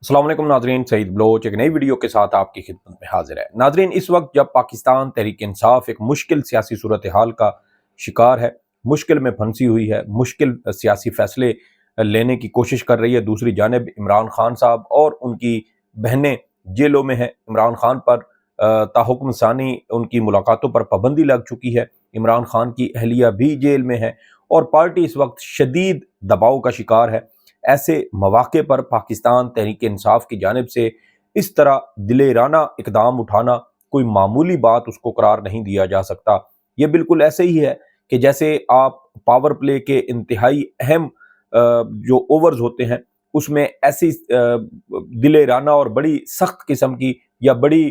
अस्सलाम वालेकुम नाजरीन, सईद बलोच एक नई वीडियो के साथ आपकी खिदमत में हाजिर है। नाजरीन, इस वक्त जब पाकिस्तान तहरीक इंसाफ एक मुश्किल सियासी सूरत हाल का शिकार है, मुश्किल में फंसी हुई है, मुश्किल सियासी फैसले लेने की कोशिश कर रही है, दूसरी जानिब इमरान खान साहब और उनकी बहनें जेलों में हैं। इमरान खान पर ताहुक्म सानी उनकी मुलाकातों पर पाबंदी लग चुकी है, इमरान खान की अहलिया भी जेल में है और पार्टी इस वक्त शदीद दबाव का शिकार है। ऐसे मौके पर पाकिस्तान तहरीक इंसाफ की जानिब से इस तरह दिलेराना इकदाम उठाना कोई मामूली बात उसको करार नहीं दिया जा सकता। ये बिल्कुल ऐसे ही है कि जैसे आप पावर प्ले के इंतहाई अहम जो ओवर्स होते हैं उसमें ऐसी दिलेराना और बड़ी सख्त किस्म की या बड़ी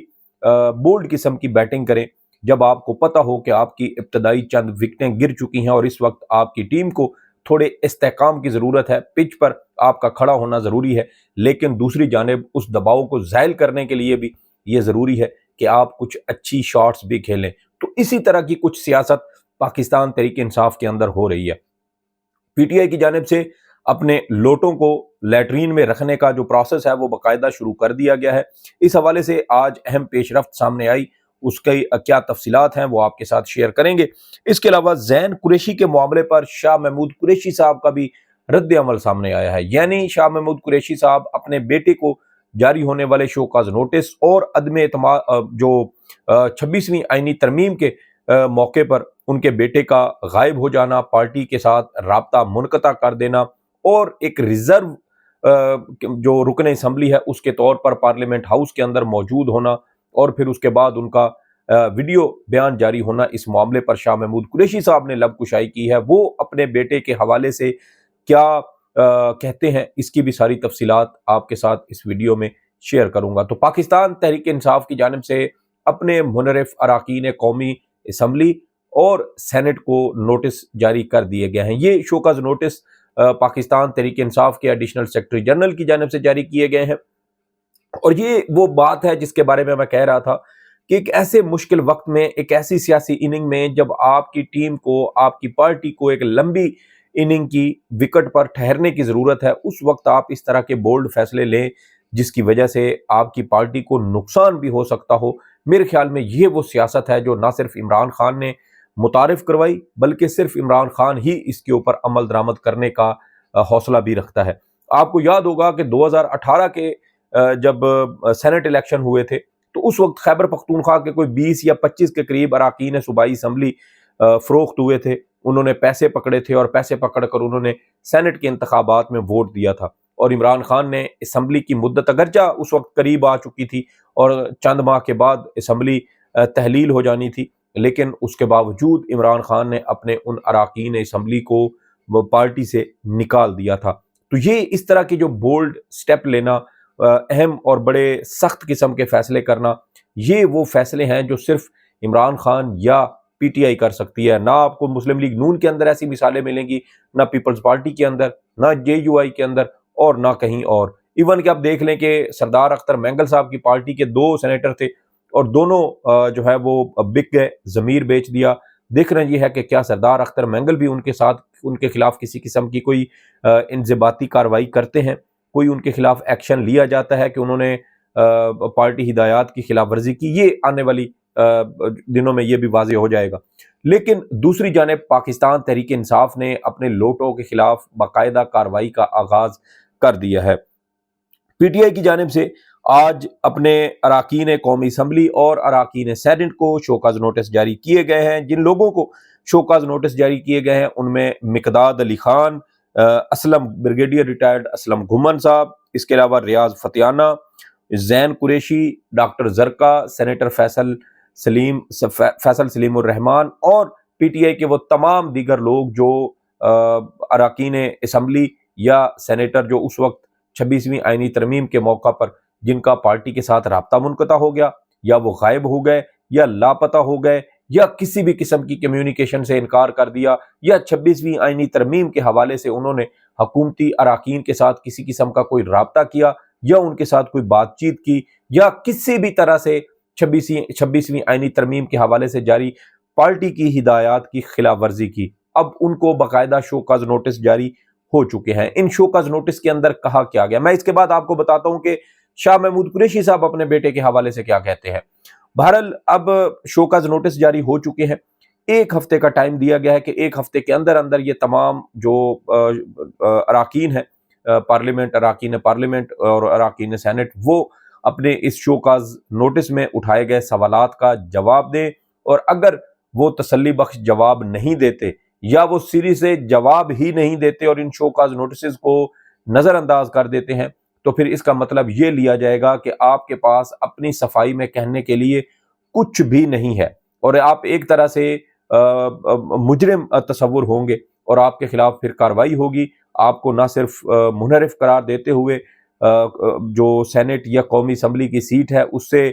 बोल्ड किस्म की बैटिंग करें जब आपको पता हो कि आपकी इब्तदाई चंद विकेटें गिर चुकी हैं और इस वक्त आपकी टीम को थोड़े इस्तेहकाम की ज़रूरत है, पिच पर आपका खड़ा होना ज़रूरी है, लेकिन दूसरी जानिब उस दबाव को ज़ायल करने के लिए भी ये ज़रूरी है कि आप कुछ अच्छी शॉट्स भी खेलें। तो इसी तरह की कुछ सियासत पाकिस्तान तहरीक इंसाफ के अंदर हो रही है। पीटीआई की जानिब से अपने लोटों को लैट्रीन में रखने का जो प्रोसेस है वो बाकायदा शुरू कर दिया गया है। इस हवाले से आज अहम पेशरफ्त सामने आई, उसकी क्या तफसीलात हैं वो आपके साथ शेयर करेंगे। इसके अलावा जैन कुरैशी के मामले पर शाह महमूद कुरैशी साहब का भी रद्द अमल सामने आया है। यानी शाह महमूद कुरैशी साहब अपने बेटे को जारी होने वाले शोकाज नोटिस और अदम जो 26वीं आईनी तरमीम के मौके पर उनके बेटे का गायब हो जाना, पार्टी के साथ राब्ता मुनक़ता कर देना और एक रिजर्व जो रुकन असम्बली है उसके तौर पर पार्लियामेंट हाउस के अंदर मौजूद होना और फिर उसके बाद उनका वीडियो बयान जारी होना, इस मामले पर शाह महमूद कुरैशी साहब ने लब कुशाई की है। वो अपने बेटे के हवाले से क्या कहते हैं, इसकी भी सारी तफसीलात आपके साथ इस वीडियो में शेयर करूंगा। तो पाकिस्तान तहरीक इंसाफ की जानिब से अपने मुनरिफ अराकीन कौमी असम्बली और सेनेट को नोटिस जारी कर दिए गए हैं। ये शोकज नोटिस पाकिस्तान तहरीक इंसाफ के एडिशनल सेक्रेटरी जनरल की जानिब से जारी किए गए हैं और ये वो बात है जिसके बारे में मैं कह रहा था कि एक ऐसे मुश्किल वक्त में, एक ऐसी सियासी इनिंग में जब आपकी टीम को, आपकी पार्टी को एक लंबी इनिंग की विकेट पर ठहरने की ज़रूरत है, उस वक्त आप इस तरह के बोल्ड फैसले लें जिसकी वजह से आपकी पार्टी को नुकसान भी हो सकता हो। मेरे ख्याल में ये वो सियासत है जो ना सिर्फ इमरान खान ने मुतारिफ करवाई बल्कि सिर्फ इमरान खान ही इसके ऊपर अमल दरामद करने का हौसला भी रखता है। आपको याद होगा कि 2018 के जब सेनेट इलेक्शन हुए थे तो उस वक्त खैबर पख्तूनख्वा के कोई 20 या 25 के करीब अराकीन सूबाई असम्बली फरोख्त हुए थे। उन्होंने पैसे पकड़े थे और पैसे पकड़कर उन्होंने सेनेट के इंतखाबात में वोट दिया था और इमरान खान ने असम्बली की मुद्दत अगरचा उस वक्त करीब आ चुकी थी और चंद माह के बाद असम्बली तहलील हो जानी थी, लेकिन उसके बावजूद इमरान खान ने अपने उन अराकीन असम्बली को पार्टी से निकाल दिया था। तो ये इस तरह के जो बोल्ड स्टेप लेना, अहम और बड़े सख्त किस्म के फैसले करना, ये वो फैसले हैं जो सिर्फ इमरान खान या पीटीआई कर सकती है। ना आपको मुस्लिम लीग नून के अंदर ऐसी मिसालें मिलेंगी, ना पीपल्स पार्टी के अंदर, ना जेयूआई के अंदर और ना कहीं और। इवन कि आप देख लें कि सरदार अख्तर मैंगल साहब की पार्टी के 2 सेनेटर थे और दोनों जो है वो बिक गए, ज़मीर बेच दिया। देखना ये है कि क्या सरदार अख्तर मैंगल भी उनके साथ, उनके खिलाफ किसी किस्म की कोई इंज़िबाती कार्रवाई करते हैं, कोई उनके खिलाफ एक्शन लिया जाता है कि उन्होंने पार्टी हिदायत की खिलाफ वर्जी की। ये आने वाली दिनों में ये भी वाज़ेह हो जाएगा। लेकिन दूसरी जानिब पाकिस्तान तहरीक इंसाफ ने अपने लोटों के खिलाफ बाकायदा कार्रवाई का आगाज कर दिया है। पीटीआई की जानिब से आज अपने अराकीन कौमी असम्बली और अराकीन सेनेट को शोकाज नोटिस जारी किए गए हैं। जिन लोगों को शोकाज नोटिस जारी किए गए हैं उनमें Mekdad Ali Khan, Aslam brigadier retired Aslam घुमन साहब, इसके अलावा रियाज फतियाना, जैन कुरैशी, डॉक्टर जरका, सेनेटर फैसल सलीमुर रहमान और पीटीआई के वो तमाम दीगर लोग जो अराकीन असम्बली या सेनेटर जो उस वक्त 26वीं आईनी तरमीम के मौका पर जिनका पार्टी के साथ राब्ता मुनक़ता हो गया या वो गायब हो गए या लापता हो गए या किसी भी किस्म की कम्युनिकेशन से इनकार कर दिया या 26वीं आईनी तरमीम के हवाले से उन्होंने हकूमती अराकीन के साथ किसी किस्म का कोई राब्ता किया या उनके साथ कोई बातचीत की या किसी भी तरह से 26वीं आईनी तरमीम के हवाले से जारी पार्टी की हिदायत की खिलाफ वर्जी की, अब उनको बाकायदा शोकाज नोटिस जारी ہو چکے ہیں۔ ان شوکاز نوٹس کے اندر کہا کیا گیا، میں اس کے بعد آپ کو بتاتا ہوں کہ شاہ محمود قریشی صاحب اپنے بیٹے کے حوالے سے کیا کہتے ہیں۔ بہرحال اب شوکاز نوٹس جاری ہو چکے ہیں، ایک ہفتے کا ٹائم دیا گیا ہے کہ ایک ہفتے کے اندر اندر یہ تمام جو اراکین ہیں پارلیمنٹ، اراکین پارلیمنٹ اور اراکین سینٹ، وہ اپنے اس شوکاز نوٹس میں اٹھائے گئے سوالات کا جواب دیں، اور اگر وہ تسلی بخش جواب نہیں دیتے یا وہ سری سے جواب ہی نہیں دیتے اور ان شوکاز نوٹسز کو نظر انداز کر دیتے ہیں، تو پھر اس کا مطلب یہ لیا جائے گا کہ آپ کے پاس اپنی صفائی میں کہنے کے لیے کچھ بھی نہیں ہے، اور آپ ایک طرح سے مجرم تصور ہوں گے، اور آپ کے خلاف پھر کاروائی ہوگی۔ آپ کو نہ صرف منحرف قرار دیتے ہوئے جو سینٹ یا قومی اسمبلی کی سیٹ ہے اس سے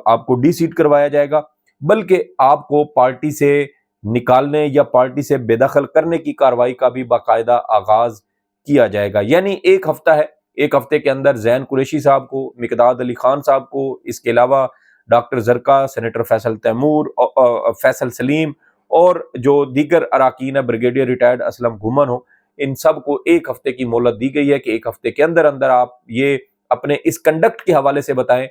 آپ کو ڈی سیٹ کروایا جائے گا، بلکہ آپ کو پارٹی سے نکالنے یا پارٹی سے بے دخل کرنے کی کاروائی کا بھی باقاعدہ آغاز کیا جائے گا۔ یعنی ایک ہفتہ ہے، ایک ہفتے کے اندر زین قریشی صاحب کو، مقداد علی خان صاحب کو، اس کے علاوہ ڈاکٹر زرکا، سینیٹر فیصل تیمور، فیصل سلیم اور جو دیگر اراکین ہیں، بریگیڈیئر ریٹائرڈ اسلم گھومن ہو، ان سب کو ایک ہفتے کی مہلت دی گئی ہے کہ ایک ہفتے کے اندر اندر آپ یہ اپنے اس کنڈکٹ کے حوالے سے بتائیں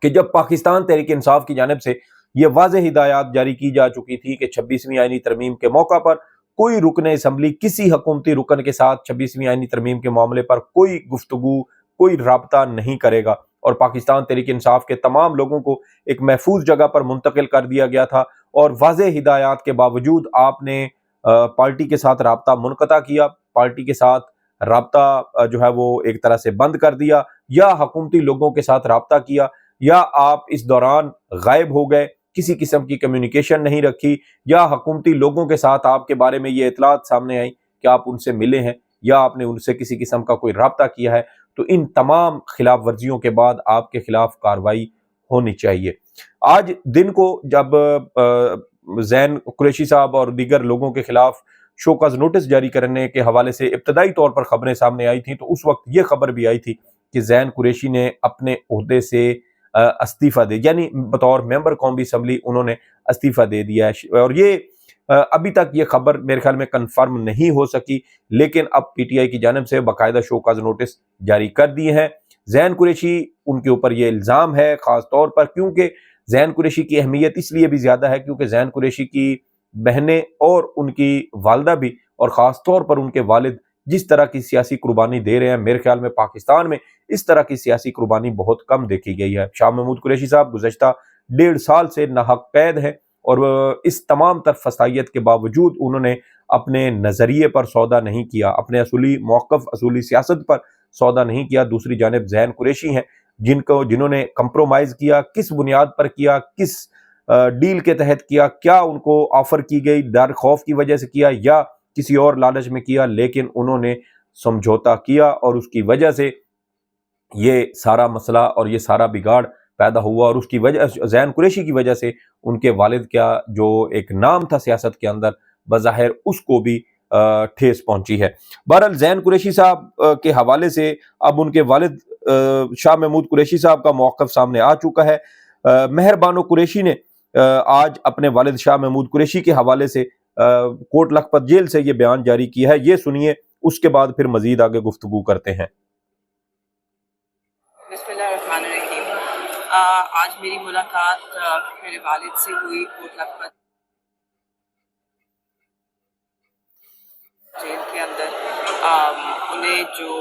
کہ جب پاکستان تحریک انصاف کی جانب سے یہ واضح ہدایات جاری کی جا چکی تھی کہ 26ویں آئینی ترمیم کے موقع پر کوئی رکن اسمبلی کسی حکومتی رکن کے ساتھ 26ویں آئینی ترمیم کے معاملے پر کوئی گفتگو، کوئی رابطہ نہیں کرے گا، اور پاکستان تحریک انصاف کے تمام لوگوں کو ایک محفوظ جگہ پر منتقل کر دیا گیا تھا، اور واضح ہدایات کے باوجود آپ نے پارٹی کے ساتھ رابطہ منقطع کیا، پارٹی کے ساتھ رابطہ جو ہے وہ ایک طرح سے بند کر دیا، یا حکومتی لوگوں کے ساتھ رابطہ کیا، یا آپ اس دوران غائب ہو گئے، کسی قسم کی کمیونیکیشن نہیں رکھی، یا حکومتی لوگوں کے ساتھ آپ کے بارے میں یہ اطلاعات سامنے آئیں کہ آپ ان سے ملے ہیں یا آپ نے ان سے کسی قسم کا کوئی رابطہ کیا ہے، تو ان تمام خلاف ورزیوں کے بعد آپ کے خلاف کارروائی ہونی چاہیے۔ آج دن کو جب زین قریشی صاحب اور دیگر لوگوں کے خلاف شوکاز نوٹس جاری کرنے کے حوالے سے ابتدائی طور پر خبریں سامنے آئی تھیں، تو اس وقت یہ خبر بھی آئی تھی کہ زین قریشی نے اپنے عہدے سے استعفیٰ دے، یعنی بطور ممبر قومی اسمبلی انہوں نے استعفیٰ دے دیا ہے، اور یہ ابھی تک یہ خبر میرے خیال میں کنفرم نہیں ہو سکی، لیکن اب پی ٹی آئی کی جانب سے باقاعدہ شوکاز نوٹس جاری کر دیے ہیں۔ زین قریشی، ان کے اوپر یہ الزام ہے خاص طور پر، کیونکہ زین قریشی کی اہمیت اس لیے بھی زیادہ ہے کیونکہ زین قریشی کی بہنیں اور ان کی والدہ بھی، اور خاص طور پر ان کے والد جس طرح کی سیاسی قربانی دے رہے ہیں، میرے خیال میں پاکستان میں اس طرح کی سیاسی قربانی بہت کم دیکھی گئی ہے۔ شاہ محمود قریشی صاحب گزشتہ 1.5 سال سے ناحق قید ہیں، اور اس تمام تر فسائیت کے باوجود انہوں نے اپنے نظریے پر سودا نہیں کیا، اپنے اصولی موقف، اصولی سیاست پر سودا نہیں کیا۔ دوسری جانب زین قریشی ہیں جنہوں نے کمپرومائز کیا، کس بنیاد پر کیا، کس ڈیل کے تحت کیا، کیا ان کو آفر کی گئی، ڈر خوف کی وجہ سے کیا یا کسی اور لالچ میں کیا، لیکن انہوں نے سمجھوتا کیا، اور اس کی وجہ سے یہ سارا مسئلہ اور یہ سارا بگاڑ پیدا ہوا، اور اس کی وجہ زین قریشی کی وجہ سے ان کے والد کا جو ایک نام تھا سیاست کے اندر بظاہر اس کو بھی ٹھیس پہنچی ہے۔ بہرحال زین قریشی صاحب کے حوالے سے اب ان کے والد شاہ محمود قریشی صاحب کا موقف سامنے آ چکا ہے۔ مہر بانو قریشی نے آج اپنے والد شاہ محمود قریشی کے حوالے سے کوٹ لکھپت جیل سے یہ بیان جاری کیا ہے، یہ سنیے، اس کے بعد پھر مزید آگے گفتگو کرتے ہیں۔ بسم اللہ الرحمن الرحیم۔ آج میری ملاقات میرے والد سے ہوئی کوٹ لکھپت جیل کے اندر۔ انہیں جو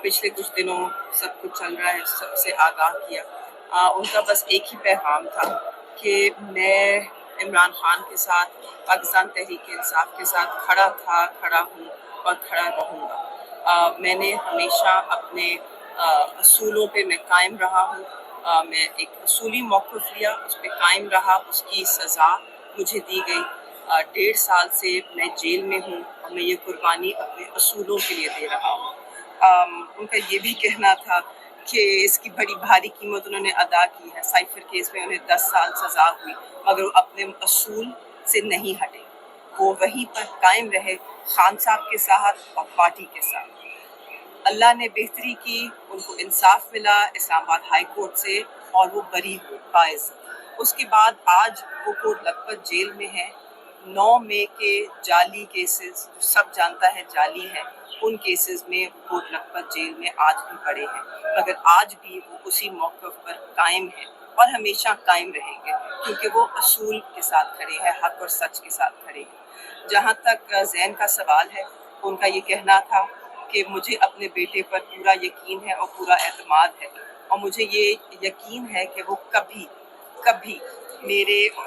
پچھلے کچھ دنوں سب کچھ چل رہا ہے سب سے آگاہ کیا۔ ان کا بس ایک ہی پیغام تھا کہ میں عمران خان کے ساتھ، پاکستان تحریک انصاف کے ساتھ کھڑا تھا، کھڑا ہوں اور کھڑا رہوں گا۔ میں نے ہمیشہ اپنے اصولوں پہ میں قائم رہا ہوں۔ میں ایک اصولی موقف لیا، اس پہ قائم رہا، اس کی سزا مجھے دی گئی۔ 1.5 سال سے میں جیل میں ہوں اور میں یہ قربانی اپنے اصولوں کے لیے دے رہا ہوں۔ ان کا یہ بھی کہنا تھا کہ اس کی بڑی بھاری قیمت انہوں نے ادا کی ہے۔ سائفر کیس میں انہیں 10 سال سزا ہوئی، مگر وہ اپنے اصول سے نہیں ہٹے، وہ وہیں پر قائم رہے، خان صاحب کے ساتھ اور پارٹی کے ساتھ۔ اللہ نے بہتری کی، ان کو انصاف ملا اسلام آباد ہائی کورٹ سے، اور وہ بری ہوئے باعث۔ اس کے بعد آج وہ کوٹ لکھپت جیل میں ہے۔ 9 मई के जाली केसेस जो सब जानता है जाली है, उन केसेस में कोट लखपत जेल में आज भी पड़े हैं, मगर आज भी वो उसी मौक़िफ़ पर कायम है और हमेशा कायम रहेंगे, क्योंकि वो असूल के साथ खड़े हैं, हक़ और सच के साथ खड़े हैं। जहाँ तक ज़ैन का सवाल है, उनका ये कहना था कि मुझे अपने बेटे पर पूरा यकीन है और पूरा एतमाद है, और मुझे ये यकीन है कि वो कभी कभी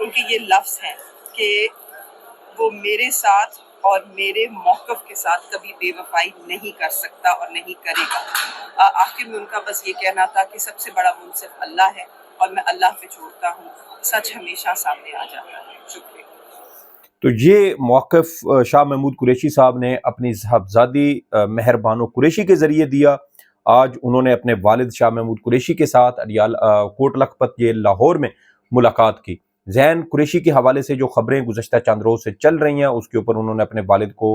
उनके ये लफ्ज़ हैं कि वो मेरे साथ और मेरे मौक़िफ़ के साथ कभी बेवफ़ाई नहीं कर सकता और नहीं करेगा। आखिर में उनका बस ये कहना था कि सबसे बड़ा मुनसिफ़ अल्लाह है और मैं अल्लाह पे छोड़ता हूँ, सच हमेशा सामने आ जाता है। शुक्रिया। तो ये मौक़िफ़ शाह महमूद कुरैशी साहब ने अपनी साहबज़ादी मेहर बानो कुरैशी के ज़रिए दिया। आज उन्होंने अपने वालिद शाह महमूद कुरैशी के साथ कोट लखपत जेल लाहौर में मुलाकात की। ज़ैन कुरैशी के हवाले से जो ख़बरें गुज़श्ता चंद रोज़ से चल रही हैं, उसके ऊपर उन्होंने अपने वालिद को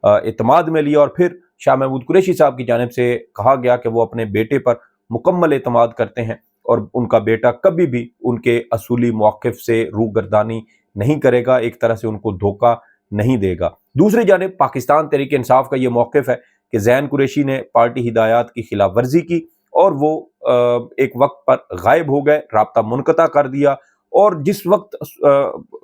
एतमाद में लिया, और फिर शाह महमूद कुरैशी साहब की जानिब से कहा गया कि वो अपने बेटे पर मुकम्मल एतमाद करते हैं और उनका बेटा कभी भी उनके असूली मौक़िफ़ से रूगर्दानी नहीं करेगा, एक तरह से उनको धोखा नहीं देगा। दूसरी जानिब पाकिस्तान तहरीक इंसाफ का ये मौक़िफ़ है कि ज़ैन कुरैशी ने पार्टी हिदायत की खिलाफ वर्जी की और वो एक वक्त पर गायब हो गए, राब्ता मुनक़ता कर दिया, और जिस वक्त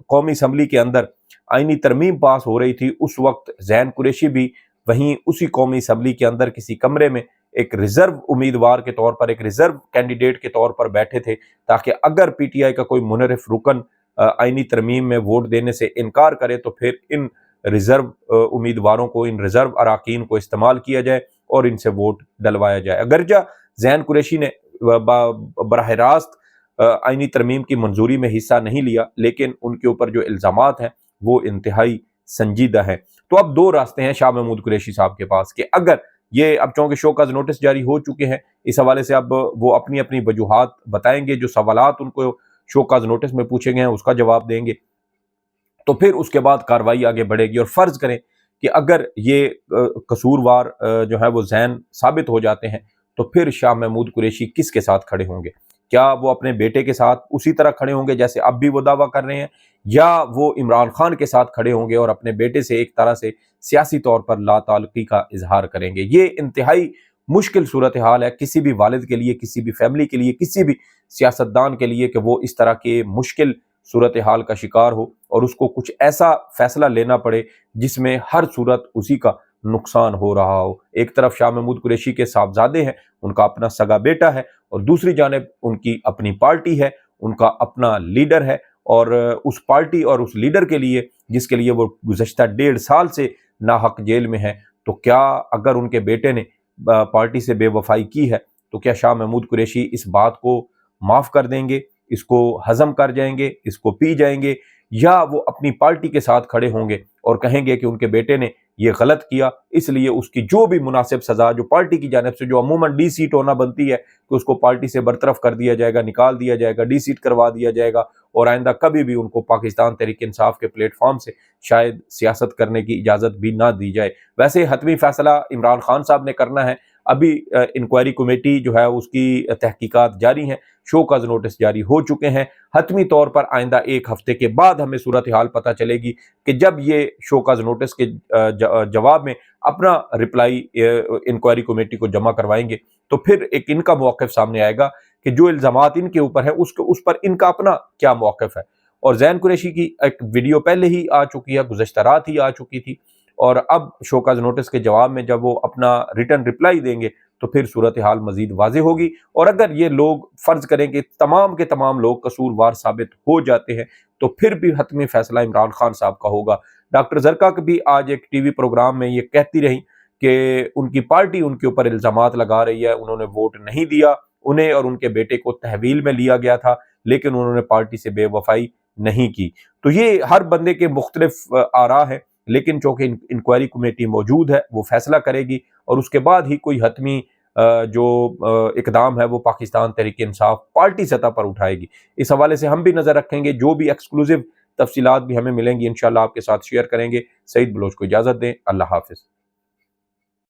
कौमी असम्बली के अंदर आइनी तरमीम पास हो रही थी, उस वक्त ज़ैन कुरैशी भी वहीं उसी कौमी असम्बली के अंदर किसी कमरे में एक रिज़र्व उम्मीदवार के तौर पर, एक रिज़र्व कैंडिडेट के तौर पर बैठे थे, ताकि अगर PTI का कोई मुनरिफ रुकन आइनी तरमीम में वोट देने से इनकार करे तो फिर इन रिज़र्व उम्मीदवारों को, इन रिज़र्व अराकीन को इस्तेमाल किया जाए और इनसे वोट डलवाया जाए। अगरचा ज़ैन कुरैशी ने बराह रास्त आइनी तरमीम की मंजूरी में हिस्सा नहीं लिया, लेकिन उनके ऊपर जो इल्ज़ामात हैं वो इंतहाई संजीदा हैं। तो अब दो रास्ते हैं शाह महमूद कुरैशी साहब के पास कि अगर ये अब चूँकि शोकॉज़ नोटिस जारी हो चुके हैं, इस हवाले से अब वो अपनी अपनी वजूहात बताएंगे, जो सवालात उनको शोकॉज़ नोटिस में पूछे गए हैं उसका जवाब देंगे, तो फिर उसके बाद कार्रवाई आगे बढ़ेगी। और फ़र्ज़ करें कि अगर ये कसूरवार जो है वो ज़ैन साबित हो जाते हैं, तो फिर शाह महमूद कुरैशी किसके साथ खड़े होंगे? क्या वो अपने बेटे के साथ उसी तरह खड़े होंगे जैसे अब भी वो दावा कर रहे हैं, या वो इमरान खान के साथ खड़े होंगे और अपने बेटे से एक तरह से सियासी तौर पर लाताल्लुकी का इजहार करेंगे? ये इंतहाई मुश्किल सूरत हाल है किसी भी वालिद के लिए, किसी भी फैमिली के लिए, किसी भी सियासतदान के लिए, कि वो इस तरह के मुश्किल सूरत हाल का शिकार हो और उसको कुछ ऐसा फैसला लेना पड़े जिसमें हर सूरत उसी का नुकसान हो रहा हो। एक तरफ शाह महमूद कुरैशी के साहबजादे हैं, उनका अपना सगा बेटा है, और दूसरी जानिब उनकी अपनी पार्टी है, उनका अपना लीडर है, और उस पार्टी और उस लीडर के लिए, जिसके लिए वो गुज़श्ता 1.5 साल से नाहक जेल में है, तो क्या अगर उनके बेटे ने पार्टी से बेवफाई की है, तो क्या शाह महमूद कुरैशी इस बात को माफ़ कर देंगे, इसको हज़म कर जाएंगे, इसको पी जाएंगे, या वो अपनी पार्टी के साथ खड़े होंगे और कहेंगे कि उनके बेटे ने ये गलत किया, इसलिए उसकी जो भी मुनासिब सज़ा जो पार्टी की जानिब से, जो अमूमन डी सीट होना बनती है, कि उसको पार्टी से बरतरफ कर दिया जाएगा, निकाल दिया जाएगा, डी सीट करवा दिया जाएगा, और आइंदा कभी भी उनको पाकिस्तान तहरीक इंसाफ के प्लेटफॉर्म से शायद सियासत करने की इजाज़त भी ना दी जाए। वैसे हतमी फ़ैसला इमरान खान साहब ने करना है। अभी इंक्वायरी कमेटी जो है उसकी तहकीकात जारी हैं, शोकॉज़ नोटिस जारी हो चुके हैं। हतमी तौर पर आइंदा 1 हफ्ते के बाद हमें सूरत हाल पता चलेगी कि जब ये शोकॉज़ नोटिस के जवाब में अपना रिप्लाई इंक्वायरी कमेटी को जमा करवाएंगे, तो फिर एक इनका मौक़िफ़ सामने आएगा कि जो इल्ज़ामात इनके ऊपर हैं उस पर इनका अपना क्या मौक़िफ़ है। और ज़ैन कुरैशी की एक वीडियो पहले ही आ चुकी है, गुज़श्ता रात ही आ चुकी थी, और अब शोकॉज़ नोटिस के जवाब में जब वो अपना रिटर्न रिप्लाई देंगे तो फिर सूरत हाल मज़ीद वाज़ेह होगी। और अगर ये लोग फ़र्ज़ करें कि तमाम के तमाम लोग कसूरवार साबित हो जाते हैं, तो फिर भी हतमी फ़ैसला इमरान खान साहब का होगा। डॉक्टर ज़रका भी आज एक TV प्रोग्राम में ये कहती रहीं कि उनकी पार्टी उनके ऊपर इल्ज़ामात लगा रही है, उन्होंने वोट नहीं दिया, उन्हें और उनके बेटे को तहवील में लिया गया था, लेकिन उन्होंने पार्टी से बेवफाई नहीं की। तो ये हर बंदे के मुख्तलिफ आरा हैं, लेकिन चूँकि इंक्वायरी कमेटी मौजूद है, वो फैसला करेगी, और उसके बाद ही कोई हतमी जो इक़दाम है वो पाकिस्तान तहरीक इंसाफ पार्टी सतह पर उठाएगी। इस हवाले से हम भी नज़र रखेंगे, जो भी एक्सक्लूसिव तफसीलात भी हमें मिलेंगी इंशाअल्लाह आपके साथ शेयर करेंगे। सईद बलोच को इजाज़त दें। अल्लाह हाफ़िज़।